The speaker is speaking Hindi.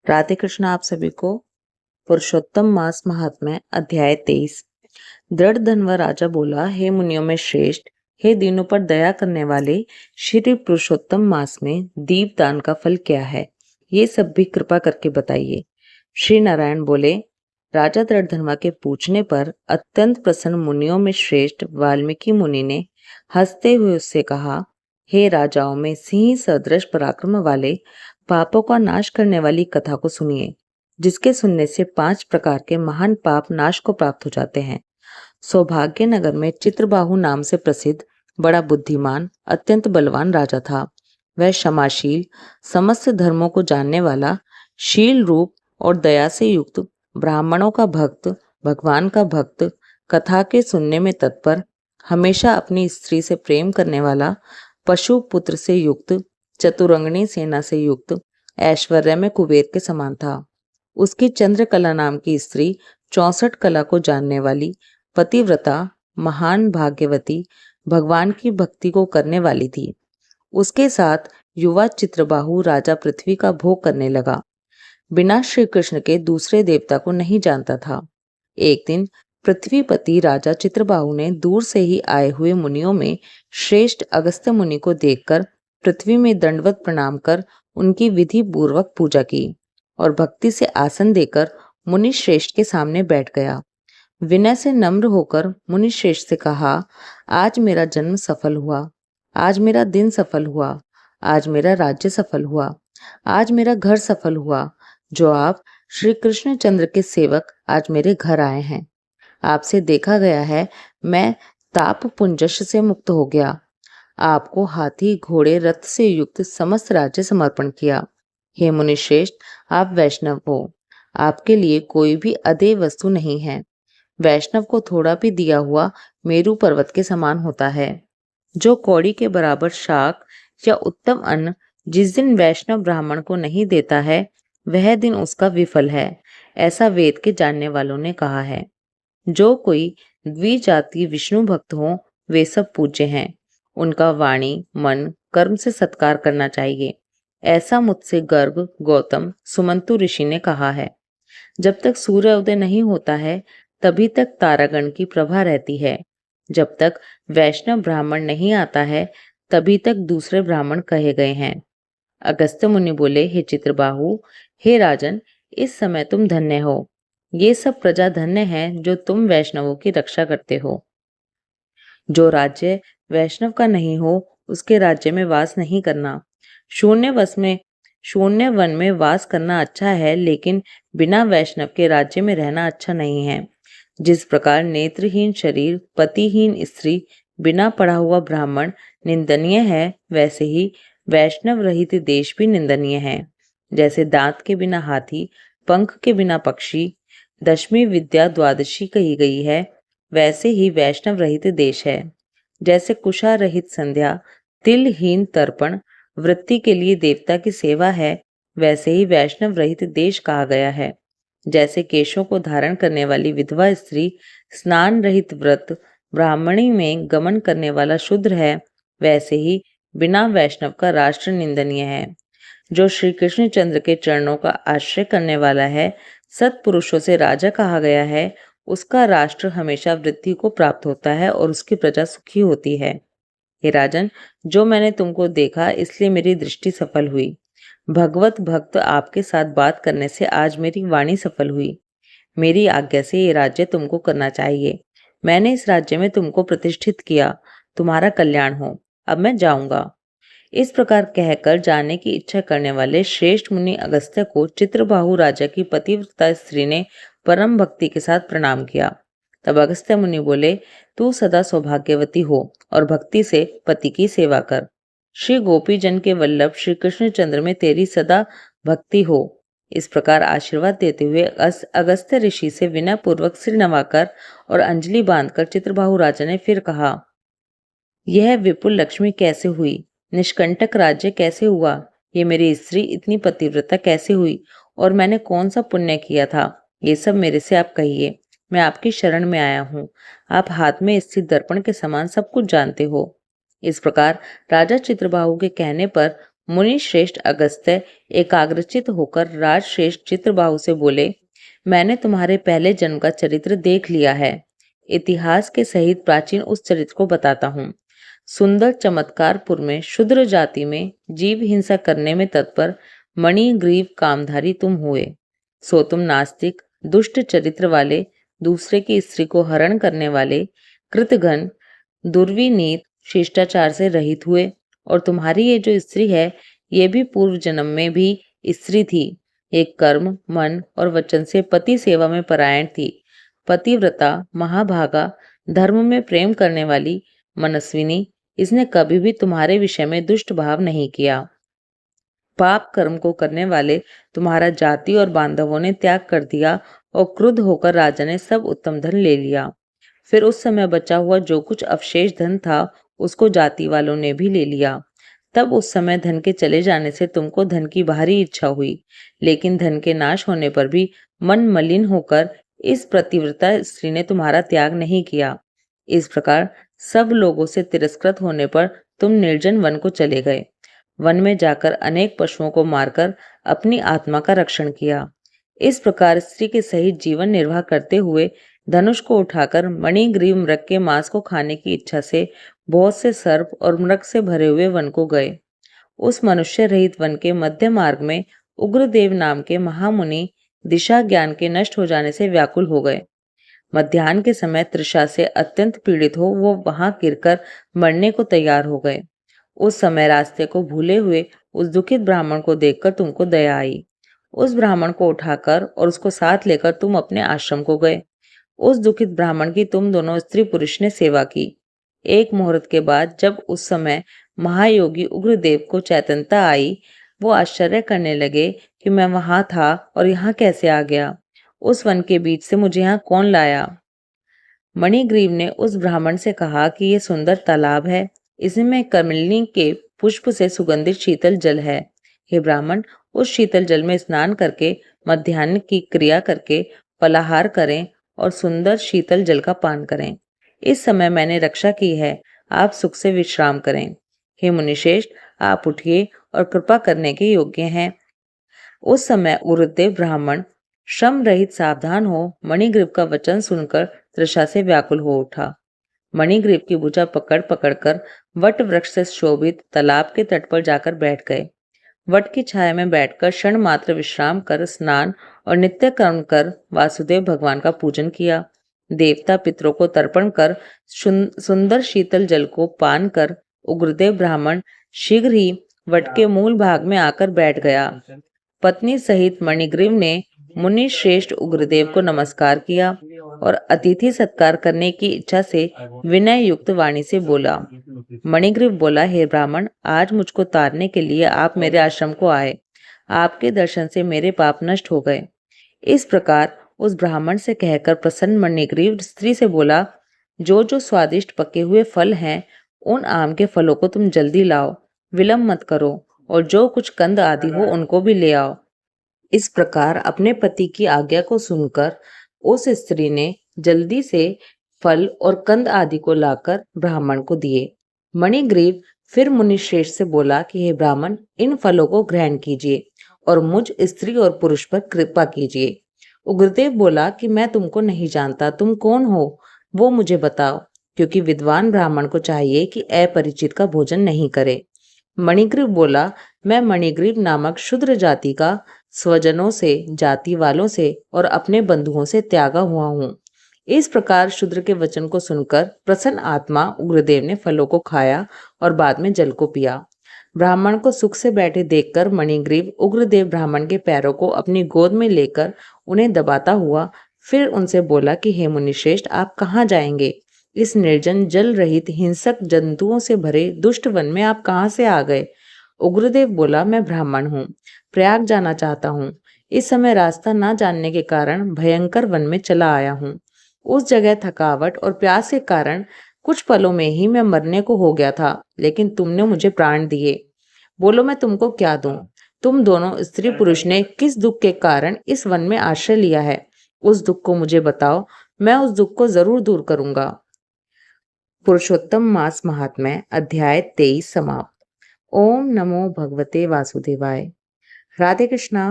राधे कृष्ण। आप सभी को पुरुषोत्तम मास महात्म्य अध्याय 23। दृढ़ धन्व राजा बोला, हे मुनियों में श्रेष्ठ, हे दीनों पर दया करने वाले, श्री पुरुषोत्तम मास में दीप दान का फल क्या है, ये सब भी कृपा करके बताइए। श्री नारायण बोले, राजा दृढ़धनवा के पूछने पर अत्यंत प्रसन्न मुनियों में श्रेष्ठ वाल्मीकि मुनि ने हंसते हुए उससे कहा, हे राजाओं में सिंह सदृश पराक्रम वाले, पापों का नाश करने वाली कथा को सुनिए, जिसके सुनने से 5 प्रकार के महान पाप नाश को प्राप्त हो जाते हैं। सौभाग्य नगर में चित्रबाहु नाम से प्रसिद्ध बड़ा बुद्धिमान अत्यंत बलवान राजा था। वह क्षमाशील, समस्त धर्मों को जानने वाला, शील रूप और दया से युक्त, ब्राह्मणों का भक्त, भगवान का भक्त, कथा के सुनने में तत्पर, हमेशा अपनी स्त्री से प्रेम करने वाला, पशु पुत्र से युक्त, चतुरंगनी सेना से युक्त, ऐश्वर्य में कुबेर के समान था। उसकी चंद्रकला नाम की स्त्री 64 कला को जानने वाली, पतिव्रता, महान भाग्यवती, भगवान की भक्ति को करने वाली थी। उसके साथ युवा चित्रबाहु राजा पृथ्वी का भोग करने लगा। बिना श्री कृष्ण के दूसरे देवता को नहीं जानता था। एक दिन पृथ्वीपति राजा चित्रबाहु ने दूर से ही आए हुए मुनियों में श्रेष्ठ अगस्त्य मुनि को देखकर पृथ्वी में दंडवत प्रणाम कर उनकी विधि पूर्वक पूजा की और भक्ति से आसन देकर मुनि श्रेष्ठ के सामने बैठ गया। विनय से नम्र होकर मुनि श्रेष्ठ से कहा, आज मेरा जन्म सफल हुआ, आज मेरा दिन सफल हुआ, आज मेरा राज्य सफल हुआ, आज मेरा घर सफल हुआ, जो आप श्री कृष्ण चंद्र के सेवक आज मेरे घर आए हैं। आपसे देखा गया है मैं ताप पुंजश से मुक्त हो गया। आपको हाथी घोड़े रथ से युक्त समस्त राज्य समर्पण किया। हे मुनि श्रेष्ठ, आप वैष्णव हो, आपके लिए कोई भी अदेय वस्तु नहीं है। वैष्णव को थोड़ा भी दिया हुआ मेरू पर्वत के समान होता है। जो कौड़ी के बराबर शाक या उत्तम अन्न जिस दिन वैष्णव ब्राह्मण को नहीं देता है, वह दिन उसका विफल है, ऐसा वेद के जानने वालों ने कहा है। जो कोई द्विजाति विष्णु भक्त हो, वे सब पूज्य हैं। उनका वाणी मन कर्म से सत्कार करना चाहिए। ऐसा मुझसे गर्ग गौतम सुमंतु ऋषि ने कहा है। जब तक सूर्य उदय नहीं होता है, तभी तक तारागण की प्रभा रहती है। जब तक वैष्णव ब्राह्मण नहीं आता है, तभी तक दूसरे ब्राह्मण कहे गए हैं। अगस्त्य मुनि बोले, हे चित्रबाहु, हे राजन, इस समय तुम धन्य हो। ये सब प्रजा धन्य है जो तुम वैष्णवों की रक्षा करते हो। जो राज्य वैष्णव का नहीं हो, उसके राज्य में वास नहीं करना। शून्य वन में वास करना अच्छा है, लेकिन बिना वैष्णव के राज्य में रहना अच्छा नहीं है। जिस प्रकार नेत्रहीन शरीर, पतिहीन स्त्री, बिना पढ़ा हुआ ब्राह्मण निंदनीय है, वैसे ही वैष्णव रहित देश भी निंदनीय है। जैसे दांत के बिना हाथी, पंख के बिना पक्षी, दशमी विद्या द्वादशी कही गई है, वैसे ही वैष्णव रहित देश है। जैसे कुशा रहित संध्या, तिलहीन तर्पण वृत्ति के लिए देवता की सेवा है, वैसे ही वैष्णव रहित देश कहा गया है। जैसे केशों को धारण करने वाली विधवा स्त्री स्नान रहित व्रत ब्राह्मणी में गमन करने वाला शूद्र है, वैसे ही बिना वैष्णव का राष्ट्र निंदनीय है। जो श्री कृष्ण चंद्र के चरणों का आश्रय करने वाला है, सत्पुरुषों से राजा कहा गया है, उसका राष्ट्र हमेशा वृद्धि को प्राप्त होता है और उसकी प्रजा सुखी होती है। हे राजन, जो मैंने तुमको देखा इसलिए मेरी दृष्टि सफल हुई। भगवत भक्त आपके साथ बात करने से आज मेरी वाणी सफल हुई। मेरी आज्ञा से ये राज्य तुमको करना चाहिए। मैंने इस राज्य में तुमको प्रतिष्ठित किया। तुम्हारा कल्याण हो। अब मैं जाऊंगा। इस प्रकार कहकर जाने की इच्छा करने वाले श्रेष्ठ मुनि अगस्त्य को चित्रबाहु राजा की पतिव्रता स्त्री ने परम भक्ति के साथ प्रणाम किया। तब अगस्त्य मुनि बोले, तू सदा सौभाग्यवती हो और भक्ति से पति की सेवा कर। श्री गोपी जन के वल्लभ श्री कृष्ण चंद्र में तेरी सदा भक्ति हो। इस प्रकार आशीर्वाद देते हुए अगस्त्य ऋषि से विनय पूर्वक सिर नवाकर और अंजलि बांधकर चित्रबाहु राजा ने फिर कहा, यह विपुल लक्ष्मी कैसे हुई? निष्कंटक राज्य कैसे हुआ? ये मेरी स्त्री इतनी पतिव्रता कैसे हुई? और मैंने कौन सा पुण्य किया था? ये सब मेरे से आप कहिए। मैं आपकी शरण में आया हूँ। आप हाथ में स्थित दर्पण के समान सब कुछ जानते हो। इस प्रकार राजा चित्रबाहु के कहने पर मुनि श्रेष्ठ अगस्त्य एकाग्रचित होकर राजश्रेष्ठ चित्रबाहु से बोले, मैंने तुम्हारे पहले जन्म का चरित्र देख लिया है। इतिहास के सहित प्राचीन उस चरित्र को बताता हूँ। सुंदर चमत्कारपुर में शूद्र जाति में जीव हिंसा करने में तत्पर मणिग्रीव कामधारी तुम हुए। सो तुम नास्तिक, दुष्ट चरित्र वाले, दूसरे की स्त्री को हरण करने वाले, कृतघ्न, दुर्विनीत, शिष्टाचार से रहित हुए। और तुम्हारी ये जो स्त्री है, ये भी पूर्व जन्म में भी स्त्री थी। एक कर्म, मन और वचन से पति सेवा में परायण थी। पतिव्रता, महाभागा, धर्म में प्रेम करने वाली, मनस्विनी। इसने कभी भी तुम्हारे विषय में दुष्ट भाव नहीं किया। पाप कर्म को करने वाले तुम्हारा जाति और बांधवों ने त्याग कर दिया और क्रुद्ध होकर राजा ने सब उत्तम धन ले लिया। फिर उस समय बचा हुआ जो कुछ अवशेष धन था उसको जाति वालों ने भी ले लिया। तब उस समय धन के चले जाने से तुमको धन की भारी इच्छा हुई, लेकिन धन के नाश होने पर भी मन मलिन होकर इस प्रतिव्रता स्त्री ने तुम्हारा त्याग नहीं किया। इस प्रकार सब लोगों से तिरस्कृत होने पर तुम निर्जन वन को चले गए। वन में जाकर अनेक पशुओं को मारकर अपनी आत्मा का रक्षण किया। इस प्रकार स्त्री के सहित जीवन निर्वाह करते हुए धनुष को उठाकर मणिग्रीव मृग के मांस को खाने की इच्छा से बहुत से सर्प और मृग से भरे हुए वन को गए। उस मनुष्य रहित वन के मध्य मार्ग में उग्रदेव नाम के महामुनि दिशा ज्ञान के नष्ट हो जाने से व्याकुल हो गए। मध्याह्न के समय तृषा से अत्यंत पीड़ित हो वो वहां गिरकर मरने को तैयार हो गए। उस समय रास्ते को भूले हुए उस दुखित ब्राह्मण को देखकर तुमको दया आई। उस ब्राह्मण को उठाकर और उसको साथ लेकर तुम अपने आश्रम को गए। उस दुखित ब्राह्मण की तुम दोनों स्त्री पुरुष ने सेवा की। एक मुहूर्त के बाद जब उस समय महायोगी उग्रदेव को चैतन्यता आई, वो आश्चर्य करने लगे कि मैं वहां था और यहाँ कैसे आ गया। उस वन के बीच से मुझे यहाँ कौन लाया। मणिग्रीव ने उस ब्राह्मण से कहा कि ये सुंदर तालाब है, इसमें कमलिनी के पुष्प से सुगंधित शीतल जल है। हे ब्राह्मण, उस शीतल जल में स्नान करके मध्याह्न की क्रिया करके फलाहार करें और सुंदर शीतल जल का पान करें। इस समय मैंने रक्षा की है, आप सुख से विश्राम करें। हे मुनिश्रेष्ठ, आप उठिए और कृपा करने के योग्य हैं। उस समय उरुदेव ब्राह्मण श्रम रहित सावधान हो मणिग्रीव का वचन सुनकर तृषा से व्याकुल हो उठा। मणिग्रीव की भुजा पकड़ पकड़कर वट वृक्ष से शोभित तालाब के तट पर जाकर बैठ गए। वट की छाया में बैठकर क्षण मात्र विश्राम कर स्नान और नित्य कर्म कर वासुदेव भगवान का पूजन किया। देवता पितरों को तर्पण कर सुंदर शीतल जल को पान कर उग्रदेव ब्राह्मण शीघ्र ही वट के मूल भाग में आकर बैठ गया। पत्नी सहित मणिग्रीव ने मुनि श्रेष्ठ उग्रदेव को नमस्कार किया और अतिथि सत्कार करने की इच्छा से विनय युक्त वाणी से बोला। मणिग्रीव बोला, हे ब्राह्मण, आज मुझको तारने के लिए आप मेरे आश्रम को आए। आपके दर्शन से मेरे पाप नष्ट हो गए। इस प्रकार उस ब्राह्मण से कहकर प्रसन्न मणिग्रीव स्त्री से बोला, जो जो स्वादिष्ट पके हुए फल हैं, उन आम के फलों को तुम जल्दी लाओ, विलंब मत करो, और जो कुछ कंद आदि हो उनको भी ले आओ। इस प्रकार अपने पति की आज्ञा को सुनकर उस स्त्री ने जल्दी से फल और कंद आदि को लाकर ब्राह्मण को दिए। मणिग्रीव फिर मुनिश्रेष्ठ से बोला कि हे ब्राह्मण, इन फलों को ग्रहण कीजिए और मुझ स्त्री और पुरुष पर कृपा कीजिए। उग्रदेव बोला कि मैं तुमको नहीं जानता, तुम कौन हो वो मुझे बताओ, क्योंकि विद्वान ब्राह्मण को चाहिए कि अपरिचित का भोजन नहीं करे। मणिग्रीव बोला, मैं मणिग्रीव नामक शूद्र जाति का स्वजनों से, जाति वालों से और अपने बंधुओं से त्यागा हुआ हूँ। इस प्रकार शूद्र के वचन को सुनकर प्रसन्न आत्मा उग्रदेव ने फलों को खाया और बाद में जल को पिया। ब्राह्मण को सुख से बैठे देखकर मणिग्रीव उग्रदेव ब्राह्मण के पैरों को अपनी गोद में लेकर उन्हें दबाता हुआ फिर उनसे बोला कि हे मुनिश्रेष्ठ, आप कहाँ जाएंगे? इस निर्जन जल रहित हिंसक जंतुओं से भरे दुष्ट वन में आप कहाँ से आ गए? उग्रदेव बोला, मैं ब्राह्मण हूँ, प्रयाग जाना चाहता हूँ। इस समय रास्ता न जानने के कारण भयंकर वन में चला आया हूँ। उस जगह थकावट और प्यास के कारण कुछ पलों में ही मैं मरने को हो गया था, लेकिन तुमने मुझे प्राण दिए। बोलो, मैं तुमको क्या दूं? तुम दोनों स्त्री पुरुष ने किस दुख के कारण इस वन में आश्रय लिया है? उस दुख को मुझे बताओ, मैं उस दुख को जरूर दूर करूंगा। पुरुषोत्तम मास महात्म्य अध्याय 23 समाप्त। ओम नमो भगवते वासुदेवाय। राधे कृष्णा।